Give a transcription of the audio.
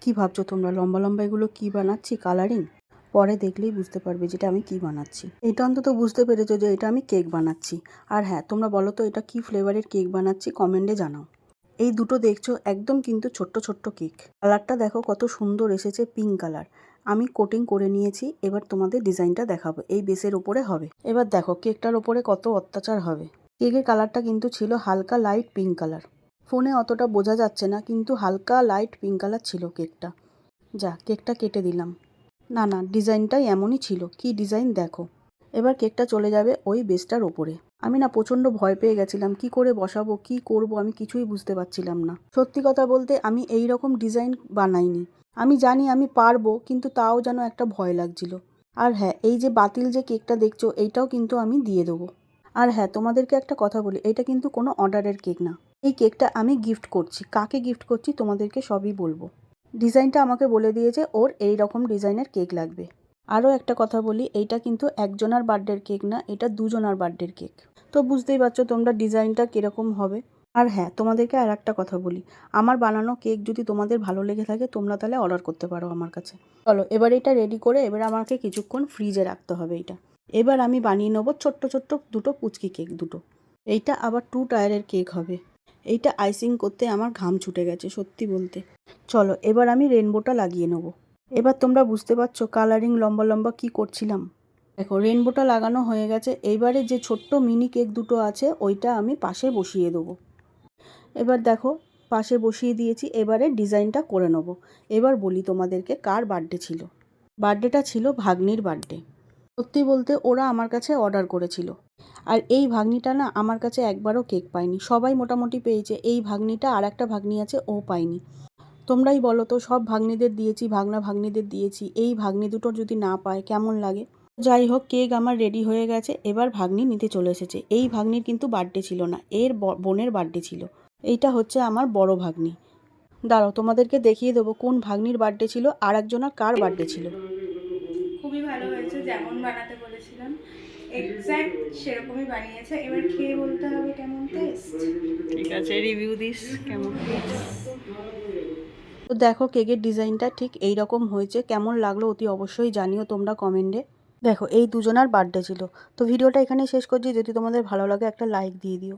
কি ভাবছো তোমরা, লম্বা লম্বা এগুলো কি বানাচ্ছি? কালারিং? পরে দেখলেই বুঝতে পারবে যেটা আমি কি বানাচ্ছি। এটা অন্তত বুঝতে পেরেছো যে এটা আমি কেক বানাচ্ছি। আর হ্যাঁ, তোমরা বলো তো এটা কি ফ্লেভারের কেক বানাচ্ছি, কমেন্টে জানাও। এই দুটো দেখছো একদম কিন্তু ছোট্ট ছোট্ট কেক। কালারটা দেখো কত সুন্দর এসেছে, পিঙ্ক কালার। আমি কোটিং করে নিয়েছি, এবার তোমাদের ডিজাইনটা দেখাবো। এই বেসের ওপরে হবে। এবার দেখো কেকটার ওপরে কত অত্যাচার হবে। কেকের কালারটা কিন্তু ছিল হালকা লাইট পিঙ্ক কালার। ফোনে অতটা বোঝা যাচ্ছে না, কিন্তু হালকা লাইট পিঙ্ক কালার ছিল কেকটা। যা, কেকটা কেটে দিলাম। না না, ডিজাইনটাই এমনই ছিল। কি ডিজাইন দেখো। এবার কেকটা চলে যাবে ওই বেসটার ওপরে। আমি না প্রচণ্ড ভয় পেয়ে গেছিলাম, কি করে বসাবো, কি করব আমি কিছুই বুঝতে পারছিলাম না। সত্যি কথা বলতে আমি এই রকম ডিজাইন বানাইনি। আমি জানি আমি পারবো, কিন্তু তাও যেন একটা ভয় লাগছিল। আর হ্যাঁ, এই যে বাতিল যে কেকটা দেখছো, এইটাও কিন্তু আমি দিয়ে দেবো। আর হ্যাঁ, তোমাদেরকে একটা কথা বলি, এটা কিন্তু কোনো অর্ডারের কেক না। এই কেকটা আমি গিফট করছি। কাকে গিফট করছি তোমাদেরকে সবই বলবো। ডিজাইনটা আমাকে বলে দিয়েছে ওর এই রকম ডিজাইনের কেক লাগবে। আরও একটা কথা বলি, এইটা কিন্তু একজনের বার্থডের কেক না, এটা দুজনের বার্থডের কেক। তো বুঝতেই পারছো তোমরা ডিজাইনটা কীরকম হবে। আর হ্যাঁ, তোমাদেরকে আর একটা কথা বলি, আমার বানানো কেক যদি তোমাদের ভালো লেগে থাকে তোমরা তাহলে অর্ডার করতে পারো আমার কাছে। চলো এবার এটা রেডি করে এবার আমাকে কিছুক্ষণ ফ্রিজে রাখতে হবে এইটা। এবার আমি বানিয়ে নেবো ছোট্ট ছোট্ট দুটো পুচকি কেক দুটো। এইটা আবার 2 টায়ারের কেক হবে। এইটা আইসিং করতে আমার ঘাম ছুটে গেছে সত্যি বলতে। চলো এবার আমি রেনবোটা লাগিয়ে নেব। এবার তোমরা বুঝতে পারছো কালারিং লম্বা লম্বা কি করছিলাম। দেখো রেনবোটা লাগানো হয়ে গেছে। এইবারে যে ছোট্ট মিনি কেক দুটো আছে ওইটা আমি পাশে বসিয়ে দেবো। এবার দেখো পাশে বসিয়ে দিয়েছি, এবারে ডিজাইনটা করে নেব। এবার বলি তোমাদেরকে কার বার্থডে ছিল। বার্থডেটা ছিল ভাগ্নির বার্থডে। সত্যি বলতে ওরা আমার কাছে অর্ডার করেছিল। আর এই ভাগ্নিটা না আমার কাছে একবারও কেক পায়নি। সবাই মোটামুটি পেয়েছে, এই ভাগ্নিটা আর একটা ভাগ্নি আছে ও পায়নি। তোমরাই বলো তো, সব ভাগ্নিদের দিয়েছি, ভাগনা ভাগ্নিদের দিয়েছি, এই ভাগ্নি দুটো যদি না পায় কেমন লাগে। যাই হোক, কেক আমার রেডি হয়ে গেছে। এবার ভাগ্নি নিতে চলে এসেছে। এই ভাগ্নির কিন্তু বার্থডে ছিল না, এর বোনের বার্থডে ছিল। এইটা হচ্ছে আমার বড় ভাগ্নি। দাঁড়াও তোমাদেরকে দেখিয়ে দেবো কোন ভাগ্নির বার্থডে ছিল আর একজনের কার বার্থডে ছিল। খুবই ভালো হয়েছে, যেমন বানাতে বলেছিলাম এক্স্যাক্ট সেরকমই বানিয়েছে। এবার খেয়ে বলতে হবে কেমন টেস্ট। ঠিক আছে, রিভিউ দিস কেমন। তো দেখো কেকের ডিজাইনটা ঠিক এই রকম হয়েছে। কেমন লাগলো অতি অবশ্যই জানিও তোমরা কমেন্টে। দেখো এই দুজনার বার্থডে ছিল। তো ভিডিওটা এখানেই শেষ করছি। যদি তোমাদের ভালো লাগে একটা লাইক দিয়ে দিও।